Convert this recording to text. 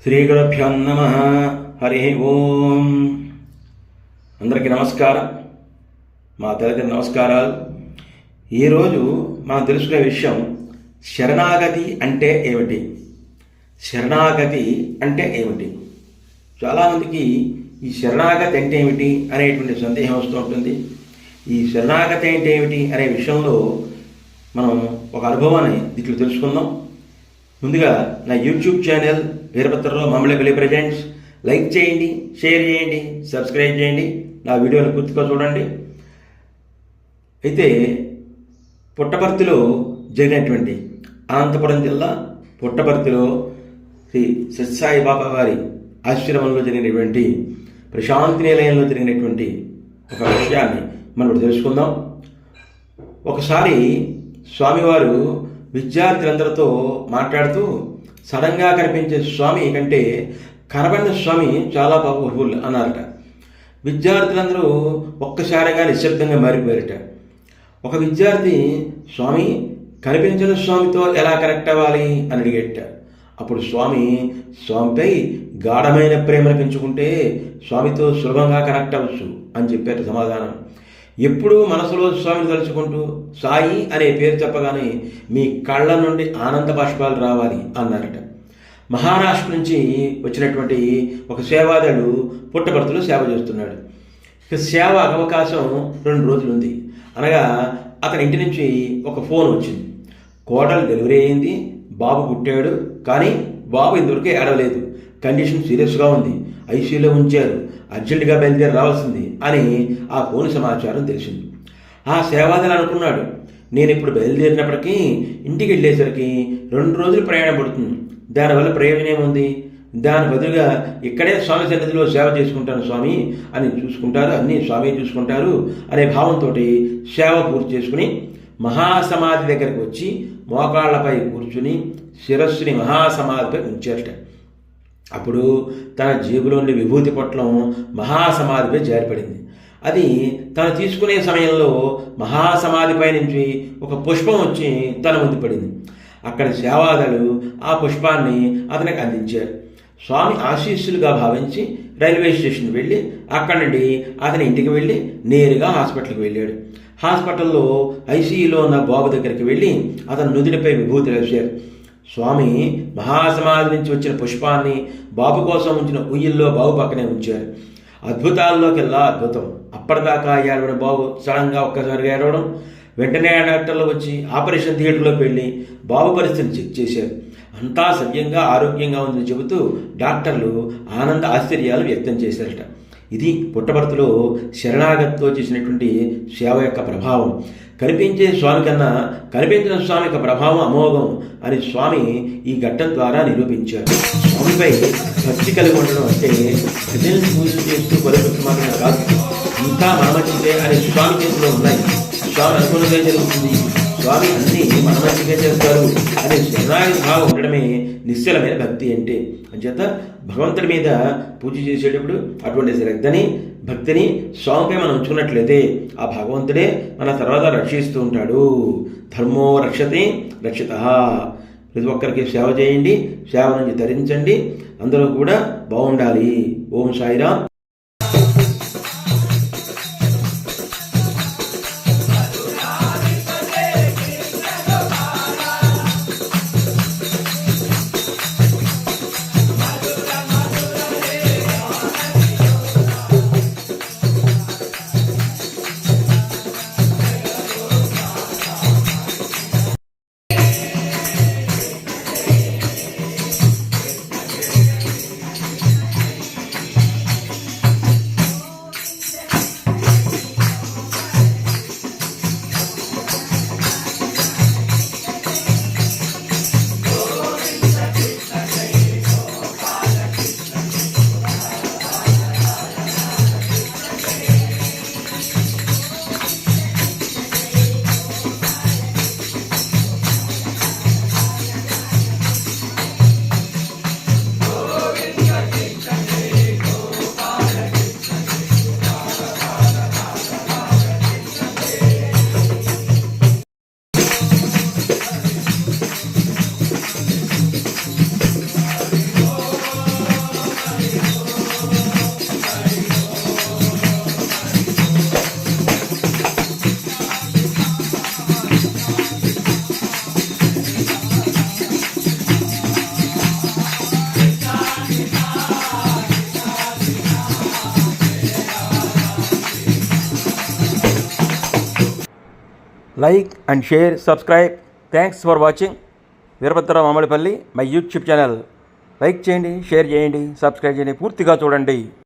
శ్రీగురుభ్యో నమః. హరి ఓం. అందరికీ నమస్కారం, మా తల్లిదండ్రుల నమస్కారాలు. ఈరోజు మనం తెలుసుకునే విషయం శరణాగతి అంటే ఏమిటి. శరణాగతి అంటే ఏమిటి? చాలామందికి ఈ శరణాగతి అంటే ఏమిటి అనేటువంటి సందేహం వస్తూ ఉంటుంది. ఈ శరణాగతి అంటే ఏమిటి అనే విషయంలో మనం ఒక అనుభవాన్ని దీంట్లో తెలుసుకుందాం. ముందుగా నా YouTube channel Veerabhadrarao Mamillapalli presents like చేయండి, షేర్ చేయండి, సబ్స్క్రైబ్ చేయండి, నా వీడియోని పూర్తిగా చూడండి. అయితే పుట్టపర్తిలో జరిగినటువంటి అనంతపురం జిల్లా పుట్టపర్తిలో శ్రీ సత్యసాయి బాబా వారి ఆశ్రమంలో జరిగినటువంటి ప్రశాంతి నిలయంలో జరిగినటువంటి ఒక విషయాన్ని మనం తెలుసుకుందాం. ఒకసారి స్వామివారు విద్యార్థులందరితో మాట్లాడుతూ సడన్గా కనిపించే స్వామి కంటే కనబడిన స్వామి చాలా పవర్ఫుల్ అన్నారట. విద్యార్థులందరూ ఒక్కసారిగా నిశ్శబ్దంగా మారిపోయారట. ఒక విద్యార్థి స్వామి కనిపించిన స్వామితో ఎలా కనెక్ట్ అవ్వాలి అని అడిగేట. అప్పుడు స్వామిపై గాఢమైన ప్రేమను పెంచుకుంటే స్వామితో సులభంగా కనెక్ట్ అవ్వచ్చు అని చెప్పారు సమాధానం. ఎప్పుడూ మనసులో స్వామిని తలుచుకుంటూ సాయి అనే పేరు చెప్పగానే మీ కళ్ళ నుండి ఆనంద బాష్పాలు రావాలి అన్నారట. మహారాష్ట్ర నుంచి వచ్చినటువంటి ఒక సేవాదళుడు పుట్టపర్తిలో సేవ చేస్తున్నాడు. సేవ అవకాశం 2 రోజులు ఉంది. అనగా అతని ఇంటి నుంచి ఒక ఫోన్ వచ్చింది. కోడలు డెలివరీ అయింది, బాబు పుట్టాడు, కానీ బాబు ఇంతవరకు ఏడవలేదు, కండిషన్ సీరియస్గా ఉంది, ఐసీయూలో ఉంచారు, అర్జెంటుగా బయలుదేరి రావాల్సింది అని ఆ ఫోన్ సమాచారం తెలిసింది. ఆ సేవాదలు అనుకున్నాడు, నేను ఇప్పుడు బయలుదేరినప్పటికీ ఇంటికి వెళ్ళేసరికి 2 రోజులు ప్రయాణం పడుతుంది, దానివల్ల ప్రయోజనం ఏముంది, దాని బదులుగా ఇక్కడే స్వామి సన్నిధిలో సేవ చేసుకుంటాను స్వామి అని చూసుకుంటారు, అన్నీ స్వామి చూసుకుంటారు అనే భావంతో సేవ పూర్తి చేసుకుని మహాసమాధి దగ్గరికి వచ్చి మోకాళ్లపై కూర్చుని శిరస్సుని మహాసమాధిపై ఉంచారట. అప్పుడు తన జేబులోని విభూతి పొట్లం మహాసమాధిపై జారిపడింది. అది తను తీసుకునే సమయంలో మహాసమాధిపై నుంచి ఒక పుష్పం వచ్చి తన ముందు పడింది. అక్కడ సేవాదలు ఆ పుష్పాన్ని అతనికి అందించారు. స్వామి ఆశీస్సులుగా భావించి రైల్వే స్టేషన్ వెళ్ళి అక్కడి నుండి అతని ఇంటికి వెళ్ళి నేరుగా హాస్పిటల్కి వెళ్ళాడు. హాస్పిటల్లో ఐసీయూలో ఉన్న బాబు దగ్గరికి వెళ్ళి అతని నుదుటిపై విభూతి వేశారు. స్వామి మహాసమాధి నుంచి వచ్చిన పుష్పాన్ని బాబు కోసం ఉంచిన ఉయ్యిల్లో బాబు పక్కనే ఉంచారు. అద్భుతాల్లోకెల్లా అద్భుతం. అప్పటిదాకా ఏడవడం బాబు సడన్గా ఒక్కసారిగా ఏడవడం. వెంటనే డాక్టర్లు వచ్చి ఆపరేషన్ థియేటర్లోకి వెళ్ళి బాబు పరిస్థితిని చెక్ చేశారు. అంతా సవ్యంగా ఆరోగ్యంగా ఉందని చెబుతూ డాక్టర్లు ఆనంద ఆశ్చర్యాలు వ్యక్తం చేశారట. ఇది పుట్టపర్తిలో శరణాగతితో చేసినటువంటి సేవ యొక్క ప్రభావం. కనిపించే స్వామి కన్నా కనిపించిన స్వామి యొక్క ప్రభావం అమోఘం అని స్వామి ఈ ఘట్టం ద్వారా నిరూపించారు. స్వామిపై భక్తి కలిగి ఉండడం అంటే ప్రజల్ని పూజలు చేస్తూ పలుకుతూ మాత్రమే కాదు, ఇంకా మనమంచిదే అనే స్వామి చేతిలో ఉన్నాయి. స్వామి అనుకూలంగా జరుగుతుంది, స్వామి అన్నీ మనమంచిగా చేస్తారు అనే శరణాగతి భావం ఉండడమే నిశ్చలమైన భక్తి అంటే. అంచేత భగవంతుడి మీద పూజ చేసేటప్పుడు అటువంటి శ్రద్ధని భక్తిని స్వామిపై మనం ఉంచుకున్నట్లయితే ఆ భగవంతుడే మన తర్వాత రక్షిస్తూ ఉంటాడు. ధర్మో రక్షతే రక్షితః. ప్రతి ఒక్కరికి సేవ చేయండి, సేవ నుంచి ధరించండి, అందరూ కూడా బాగుండాలి. Om Sairam. Like and share, subscribe. Thanks for watching Veerabhadrarao Mamidipalli my YouTube channel. Like చేయండి, షేర్ చేయండి, సబ్స్క్రైబ్ చేయండి, పూర్తిగా చూడండి.